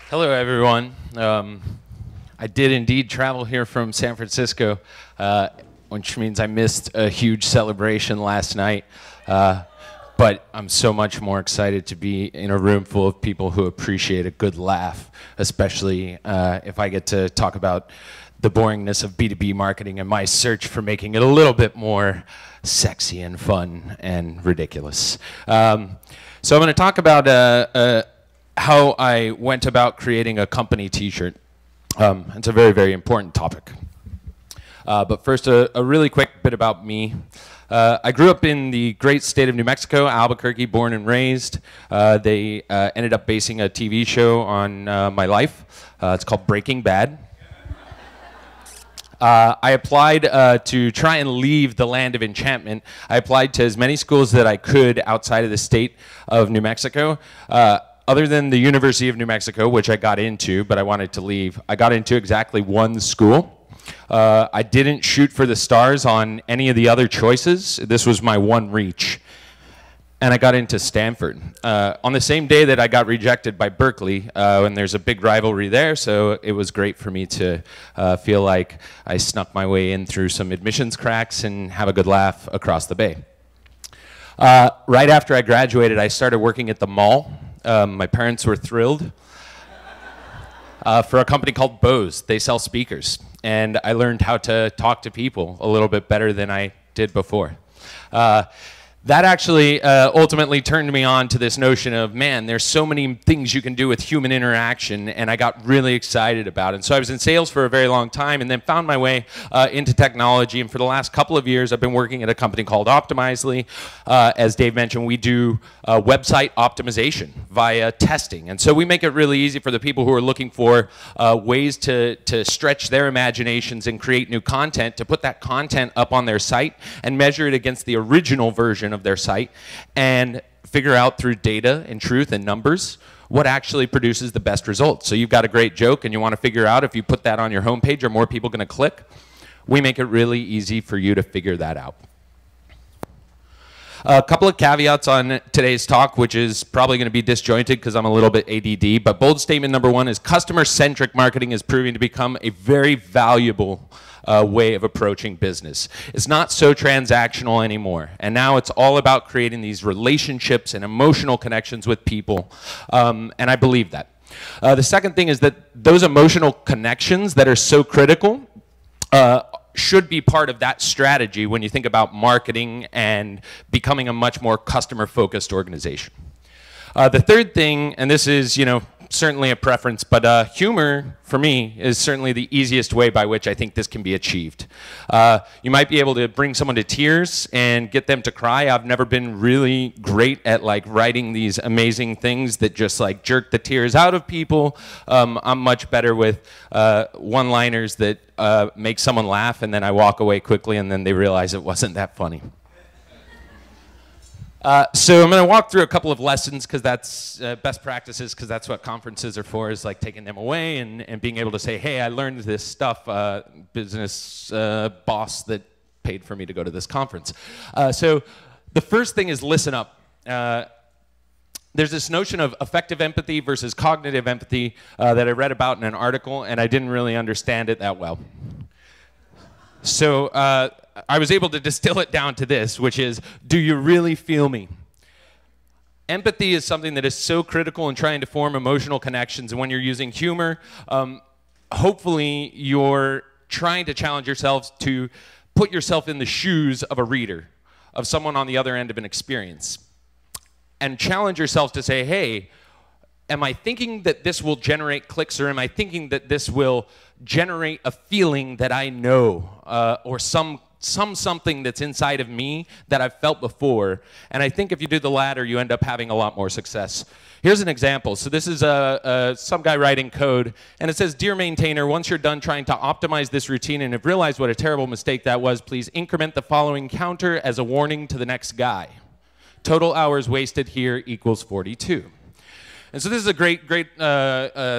Hello, everyone. I did indeed travel here from San Francisco, which means I missed a huge celebration last night. But I'm so much more excited to be in a room full of people who appreciate a good laugh, especially if I get to talk about the boringness of B2B marketing and my search for making it a little bit more sexy and fun and ridiculous. So I'm going to talk about how I went about creating a company t-shirt. It's a very, very important topic. But first, a really quick bit about me. I grew up in the great state of New Mexico, Albuquerque, born and raised. They ended up basing a TV show on my life. It's called Breaking Bad. I applied to try and leave the Land of Enchantment. I applied to as many schools that I could outside of the state of New Mexico. Other than the University of New Mexico, which I got into, but I wanted to leave, I got into exactly one school. I didn't shoot for the stars on any of the other choices. This was my one reach. And I got into Stanford. On the same day that I got rejected by Berkeley, and there's a big rivalry there, so it was great for me to feel like I snuck my way in through some admissions cracks and have a good laugh across the bay. Right after I graduated, I started working at the mall. My parents were thrilled. For a company called Bose. They sell speakers. And I learned how to talk to people a little bit better than I did before. That actually ultimately turned me on to this notion of, man, there's so many things you can do with human interaction, and I got really excited about it. And so I was in sales for a very long time and then found my way into technology. And for the last couple of years, I've been working at a company called Optimizely. As Dave mentioned, we do website optimization via testing. And so we make it really easy for the people who are looking for ways to stretch their imaginations and create new content, to put that content up on their site and measure it against the original version of their site and figure out through data and truth and numbers what actually produces the best results. So you've got a great joke and you want to figure out if you put that on your homepage, are more people going to click? We make it really easy for you to figure that out. A couple of caveats on today's talk, which is probably going to be disjointed because I'm a little bit ADD, but bold statement number one is customer-centric marketing is proving to become a very valuable way of approaching business. It's not so transactional anymore, and now it's all about creating these relationships and emotional connections with people, and I believe that. The second thing is that those emotional connections that are so critical should be part of that strategy when you think about marketing and becoming a much more customer-focused organization. The third thing, and this is, certainly a preference, but humor, for me, is certainly the easiest way by which I think this can be achieved. You might be able to bring someone to tears and get them to cry. I've never been really great at writing these amazing things that just jerk the tears out of people. I'm much better with one-liners that make someone laugh, and then I walk away quickly, and then they realize it wasn't that funny. So I'm going to walk through a couple of lessons because that's best practices, because that's what conferences are for, is taking them away and being able to say, hey, I learned this stuff, business boss that paid for me to go to this conference. So the first thing is listen up. There's this notion of affective empathy versus cognitive empathy that I read about in an article, and I didn't really understand it that well. So I was able to distill it down to this, which is, do you really feel me? Empathy is something that is so critical in trying to form emotional connections, and when you're using humor, hopefully you're trying to challenge yourselves to put yourself in the shoes of a reader, of someone on the other end of an experience, and challenge yourself to say, hey, am I thinking that this will generate clicks, or am I thinking that this will generate a feeling that I know, or something that's inside of me that I've felt before? And I think if you do the latter, you end up having a lot more success. Here's an example. So this is some guy writing code, and it says, dear maintainer, once you're done trying to optimize this routine and have realized what a terrible mistake that was, please increment the following counter as a warning to the next guy. Total hours wasted here equals 42. And so this is a great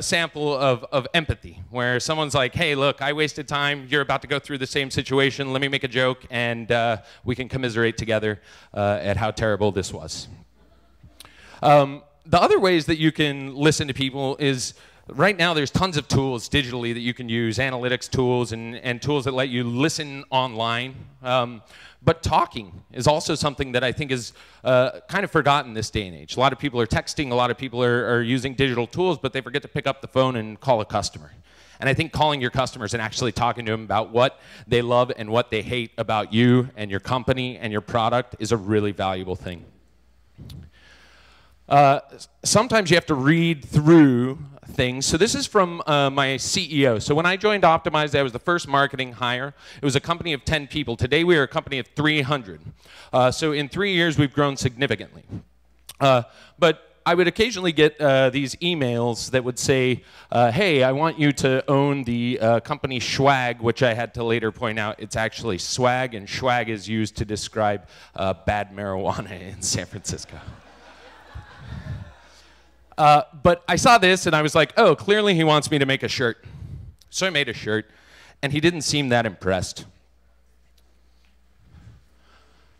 sample of empathy, where someone's like, hey, look, I wasted time. You're about to go through the same situation. Let me make a joke, and we can commiserate together at how terrible this was. The other ways that you can listen to people is Right now, there's tons of tools digitally that you can use, analytics tools and tools that let you listen online. But talking is also something that I think is kind of forgotten this day and age. A lot of people are texting, a lot of people are using digital tools, but they forget to pick up the phone and call a customer. And I think calling your customers and actually talking to them about what they love and what they hate about you and your company and your product is a really valuable thing. Sometimes you have to read through things. So this is from my CEO. So when I joined Optimize, I was the first marketing hire. It was a company of 10 people. Today we are a company of 300. So in 3 years we've grown significantly. But I would occasionally get these emails that would say, hey, I want you to own the company Schwag, which I had to later point out it's actually swag, and Schwag is used to describe bad marijuana in San Francisco. But I saw this and I was like, oh, clearly he wants me to make a shirt. So I made a shirt, and he didn't seem that impressed.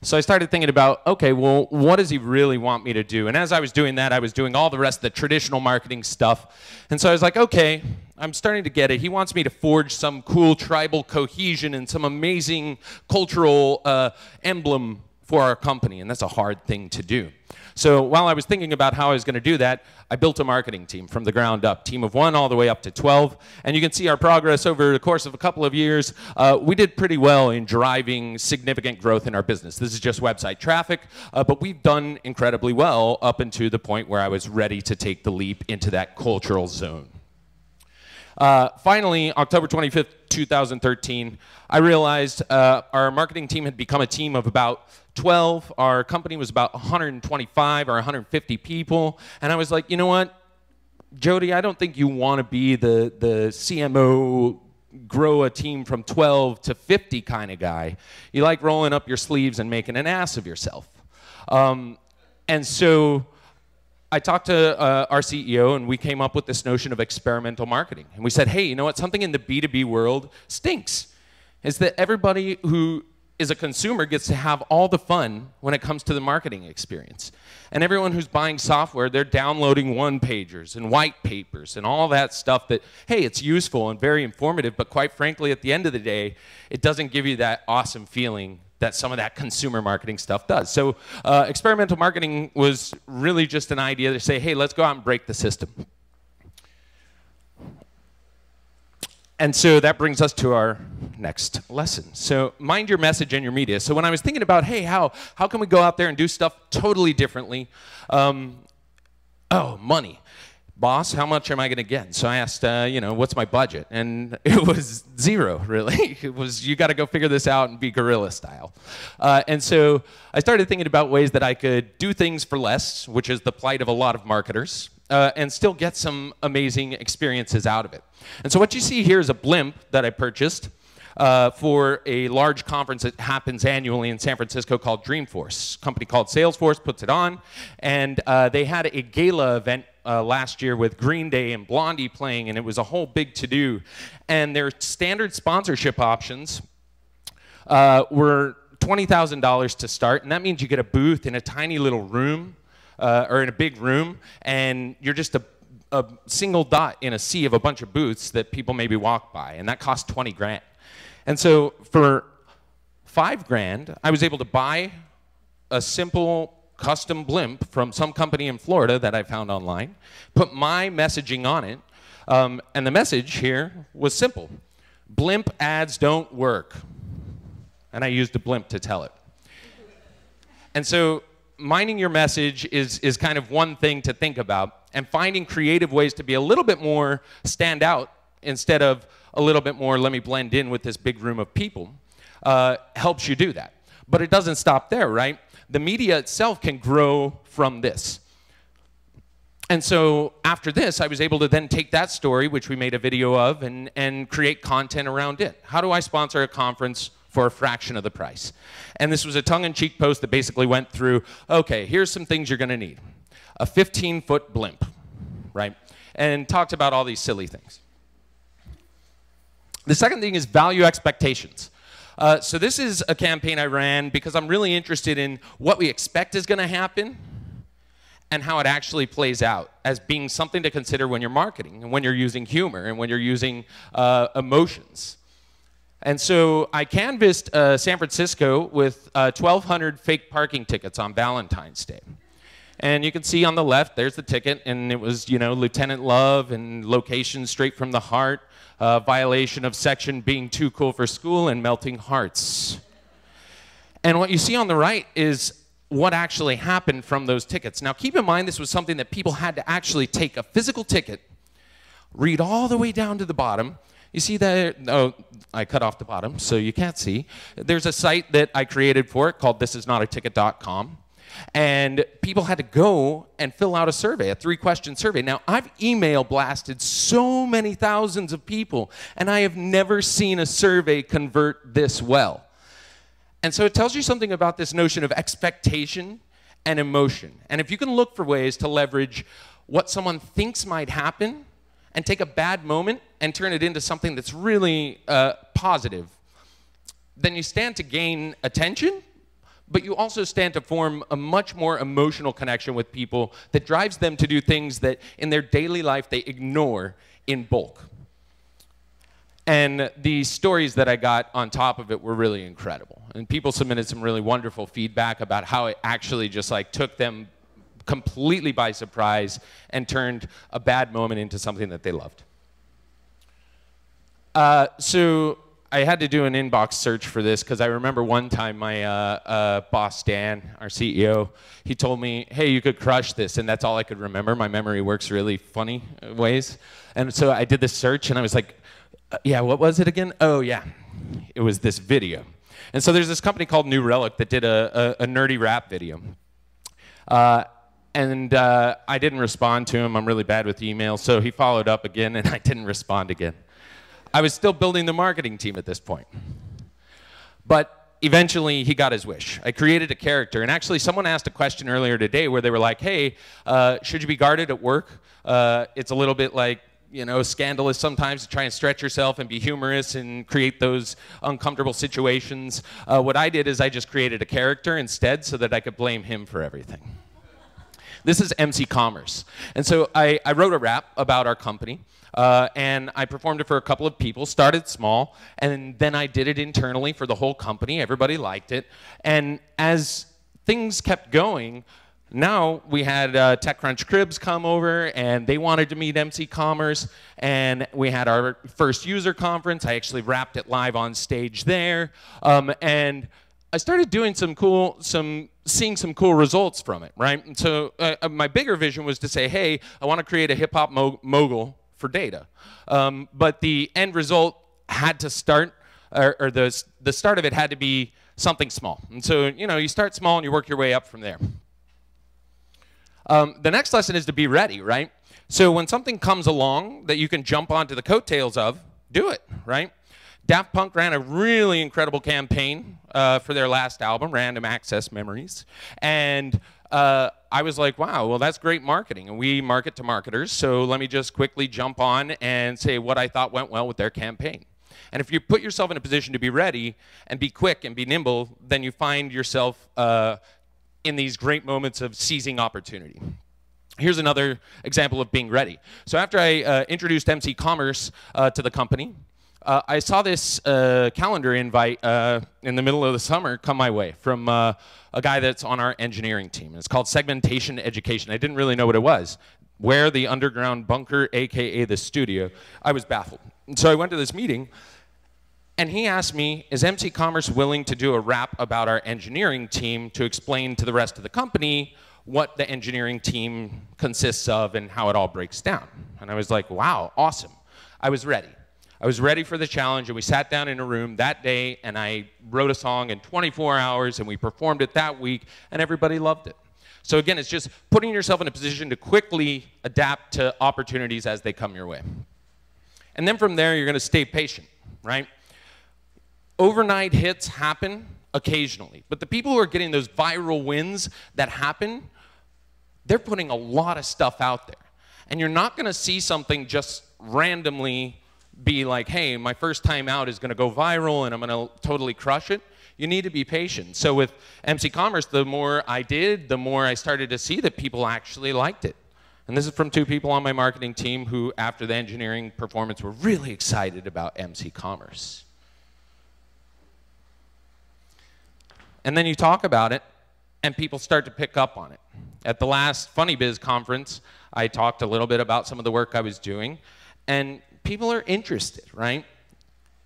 So I started thinking about, okay, well, what does he really want me to do? And as I was doing that, I was doing all the rest of the traditional marketing stuff. And so I was like, okay, I'm starting to get it. He wants me to forge some cool tribal cohesion and some amazing cultural emblem for our company, and that's a hard thing to do. So while I was thinking about how I was going to do that, I built a marketing team from the ground up, team of 1 all the way up to 12. And you can see our progress over the course of a couple of years. We did pretty well in driving significant growth in our business. This is just website traffic, but we've done incredibly well up until the point where I was ready to take the leap into that cultural zone. Finally, October 25th, 2013, I realized our marketing team had become a team of about 12. Our company was about 125 or 150 people. And I was like, you know what, Jodie, I don't think you want to be the CMO, grow a team from 12 to 50 kind of guy. You like rolling up your sleeves and making an ass of yourself. And so I talked to our CEO, and we came up with this notion of experimental marketing. And we said, hey, you know what? Something in the B2B world stinks. Is that everybody who is a consumer gets to have all the fun when it comes to the marketing experience. And everyone who's buying software, they're downloading one-pagers and white papers and all that stuff that, hey, it's useful and very informative, but quite frankly, at the end of the day, it doesn't give you that awesome feeling that some of that consumer marketing stuff does. So experimental marketing was really just an idea to say, hey, let's go out and break the system. And so that brings us to our next lesson. So mind your message and your media. So when I was thinking about, hey, how can we go out there and do stuff totally differently? Oh, money. Boss, how much am I going to get? So I asked, you know, what's my budget? And it was zero, really. It was, you got to go figure this out and be guerrilla style. And so I started thinking about ways that I could do things for less, which is the plight of a lot of marketers, and still get some amazing experiences out of it. And so what you see here is a blimp that I purchased for a large conference that happens annually in San Francisco called Dreamforce. A company called Salesforce puts it on, and they had a gala event last year with Green Day and Blondie playing, and it was a whole big to-do. And their standard sponsorship options were $20,000 to start, and that means you get a booth in a tiny little room, or in a big room, and you're just a single dot in a sea of a bunch of booths that people maybe walk by, and that costs 20 grand. And so for 5 grand, I was able to buy a simple custom blimp from some company in Florida that I found online, put my messaging on it, and the message here was simple. Blimp ads don't work. And I used a blimp to tell it. And so minding your message is kind of one thing to think about, and finding creative ways to be a little bit more stand out instead of a little bit more let me blend in with this big room of people helps you do that. But it doesn't stop there, right? The media itself can grow from this. And so after this, I was able to then take that story, which we made a video of, and create content around it. How do I sponsor a conference for a fraction of the price? And this was a tongue-in-cheek post that basically went through, okay, here's some things you're going to need. A 15-foot blimp, right? And talked about all these silly things. The second thing is value expectations. So this is a campaign I ran because I'm really interested in what we expect is going to happen and how it actually plays out as being something to consider when you're marketing and when you're using humor and when you're using emotions. And so I canvassed San Francisco with 1,200 fake parking tickets on Valentine's Day. And you can see on the left, there's the ticket, and it was, you know, Lieutenant Love and location straight from the heart, violation of section being too cool for school, and melting hearts. And what you see on the right is what actually happened from those tickets. Now, keep in mind, this was something that people had to actually take a physical ticket, read all the way down to the bottom. You see that? Oh, I cut off the bottom, so you can't see. There's a site that I created for it called thisisnotaTicket.com. And people had to go and fill out a survey, a 3-question survey. Now, I've email blasted so many thousands of people, and I have never seen a survey convert this well. And so it tells you something about this notion of expectation and emotion. And if you can look for ways to leverage what someone thinks might happen and take a bad moment and turn it into something that's really positive, then you stand to gain attention, but you also stand to form a much more emotional connection with people that drives them to do things that in their daily life they ignore in bulk. And the stories that I got on top of it were really incredible. And people submitted some really wonderful feedback about how it actually just like took them completely by surprise and turned a bad moment into something that they loved. So I had to do an inbox search for this because I remember one time my boss, Dan, our CEO, he told me, hey, you could crush this, and that's all I could remember. My memory works really funny ways. And so I did this search, and I was like, yeah, what was it again? Oh, yeah, it was this video. And so there's this company called New Relic that did a nerdy rap video. And I didn't respond to him. I'm really bad with email, so he followed up again, and I didn't respond again. I was still building the marketing team at this point. But eventually, he got his wish. I created a character, and actually, someone asked a question earlier today where they were like, hey, should you be guarded at work? It's a little bit like, you know, scandalous sometimes to try and stretch yourself and be humorous and create those uncomfortable situations. What I did is I just created a character instead so that I could blame him for everything. This is MC Commerce. And so I wrote a rap about our company, and I performed it for a couple of people, started small, and then I did it internally for the whole company. Everybody liked it. And as things kept going, now we had TechCrunch Cribs come over, and they wanted to meet MC Commerce, and we had our first user conference. I actually wrapped it live on stage there, and I started doing seeing some cool results from it, right? And so my bigger vision was to say, hey, I want to create a hip-hop mogul for data. But the end result had to start, or the start of it had to be something small. And so, you know, you start small and you work your way up from there. The next lesson is to be ready, right? So when something comes along that you can jump onto the coattails of, do it, right? Daft Punk ran a really incredible campaign for their last album, Random Access Memories. And I was like, wow, well, that's great marketing. And we market to marketers, so let me just quickly jump on and say what I thought went well with their campaign. And if you put yourself in a position to be ready and be quick and be nimble, then you find yourself in these great moments of seizing opportunity. Here's another example of being ready. So after I introduced MC Commerce to the company, I saw this calendar invite in the middle of the summer come my way from a guy that's on our engineering team. It's called Segmentation Education. I didn't really know what it was. Where the underground bunker, AKA the studio, I was baffled. And so I went to this meeting, and he asked me, is MC Commerce willing to do a rap about our engineering team to explain to the rest of the company what the engineering team consists of and how it all breaks down? And I was like, wow, awesome. I was ready. I was ready for the challenge, and we sat down in a room that day, and I wrote a song in 24 hours, and we performed it that week, and everybody loved it. So again, it's just putting yourself in a position to quickly adapt to opportunities as they come your way. And then from there, you're going to stay patient, right? Overnight hits happen occasionally, but the people who are getting those viral wins that happen, they're putting a lot of stuff out there. And you're not going to see something just randomly be like, hey, my first time out is going to go viral and I'm going to totally crush it. you need to be patient. So with MC Commerce, the more I did, the more I started to see that people actually liked it. And this is from 2 people on my marketing team who, after the engineering performance, were really excited about MC Commerce. And then you talk about it, and people start to pick up on it. At the last FunnyBizz conference, I talked a little bit about some of the work I was doing, and people are interested, right?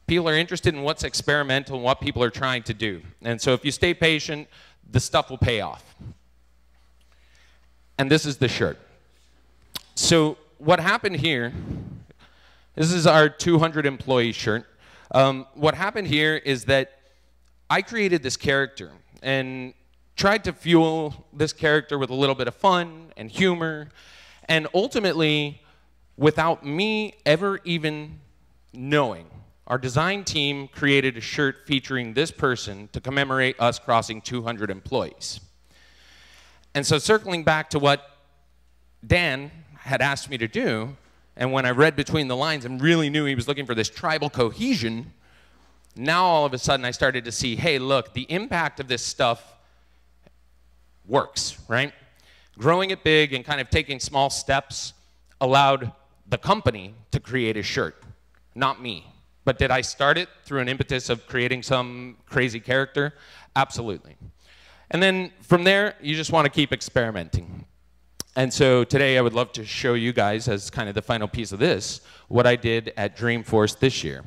People are interested in what's experimental and what people are trying to do. And so if you stay patient, the stuff will pay off. And this is the shirt. So what happened here, this is our 200 employee shirt. What happened here is that I created this character and tried to fuel this character with a little bit of fun and humor. And ultimately, without me ever even knowing, our design team created a shirt featuring this person to commemorate us crossing 200 employees. And so circling back to what Dan had asked me to do, and when I read between the lines and really knew he was looking for this tribal cohesion, now all of a sudden I started to see, hey, look, the impact of this stuff works, right? Growing it big and kind of taking small steps allowed the company to create a shirt, not me. But did I start it through an impetus of creating some crazy character? Absolutely. And then from there, you just want to keep experimenting. And so today I would love to show you guys, as kind of the final piece of this, what I did at Dreamforce this year.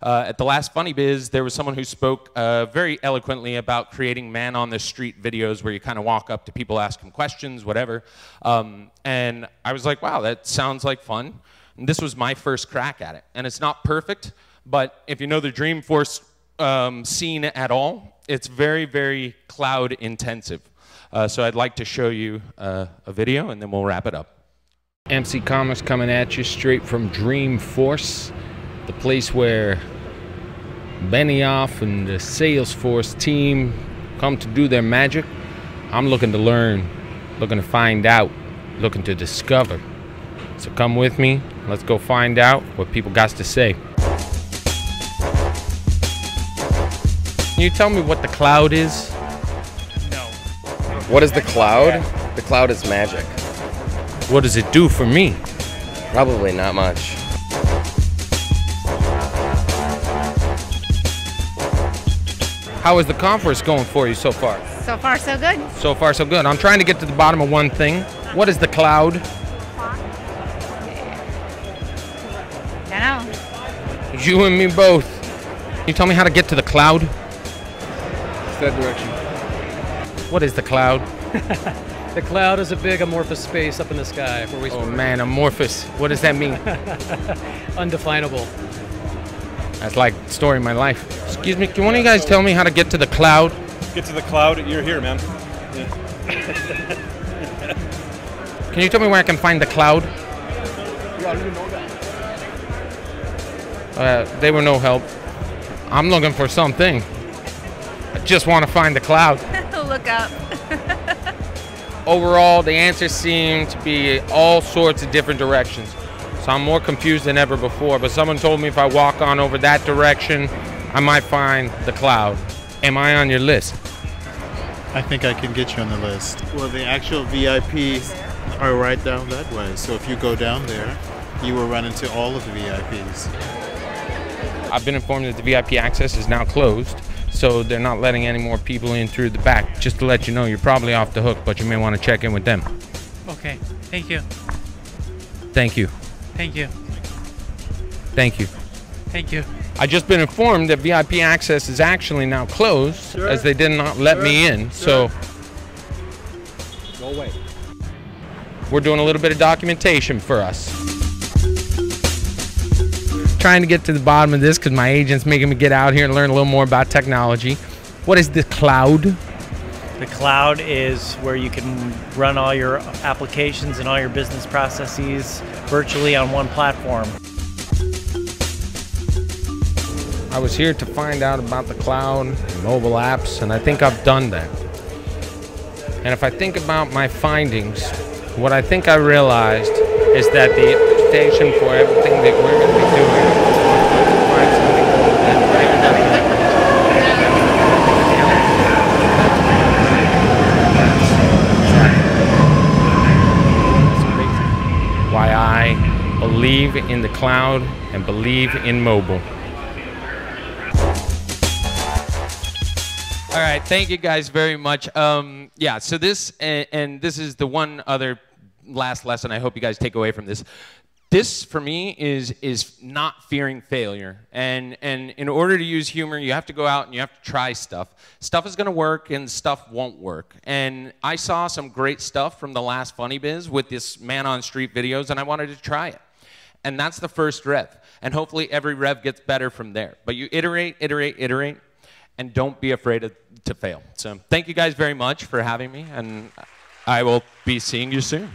At the last FunnyBizz, there was someone who spoke very eloquently about creating man-on-the-street videos where you kind of walk up to people, ask them questions, whatever. And I was like, wow, that sounds like fun. And this was my first crack at it. And it's not perfect, but if you know the Dreamforce scene at all, it's very, very cloud intensive. So I'd like to show you a video, and then we'll wrap it up. MC Commerce coming at you straight from Dreamforce, the place where Benioff and the Salesforce team come to do their magic. I'm looking to learn, looking to find out, looking to discover. So come with me, let's go find out what people got to say. Can you tell me what the cloud is? No. What is the cloud? The cloud is magic. What does it do for me? Probably not much. How is the conference going for you so far? So far, so good. So far, so good. I'm trying to get to the bottom of one thing. What is the cloud? I know. You and me both. Can you tell me how to get to the cloud? It's that direction. What is the cloud? The cloud is a big amorphous space up in the sky where we Oh man, amorphous. What does that mean? undefinable. That's like the story of my life. Excuse me, can one of you guys tell me how to get to the cloud? Get to the cloud, you're here, man. Can you tell me where I can find the cloud? They were no help. I'm looking for something. I just want to find the cloud. Look up. Overall, the answers seem to be all sorts of different directions. So I'm more confused than ever before, but someone told me if I walk on over that direction, I might find the cloud. Am I on your list? I think I can get you on the list. Well, the actual VIPs are right down that way. So if you go down there, you will run into all of the VIPs. I've been informed that the VIP access is now closed, so they're not letting any more people in through the back. Just to let you know, you're probably off the hook, but you may want to check in with them. Okay, thank you. Thank you. Thank you. Thank you. Thank you. I just been informed that VIP access is actually now closed, as they did not let me in, so Go away. we're doing a little bit of documentation for us. Trying to get to the bottom of this because my agent's making me get out here and learn a little more about technology. What is the cloud? The cloud is where you can run all your applications and all your business processes virtually on one platform. I was here to find out about the cloud and mobile apps, and I think I've done that. And if I think about my findings, what I think I realized is that the invitation for everything that we're going to be doing is to find something that believe in the cloud and believe in mobile. All right, thank you guys very much. Yeah, so this, and this is the one other last lesson I hope you guys take away from this. This, for me, is not fearing failure. And in order to use humor, you have to go out and you have to try stuff. Stuff is going to work and stuff won't work. And I saw some great stuff from the last FunnyBizz with this man on street videos, and I wanted to try it. And that's the first rev. And hopefully every rev gets better from there. But you iterate, iterate, iterate, and don't be afraid to fail. So thank you guys very much for having me, and I will be seeing you soon.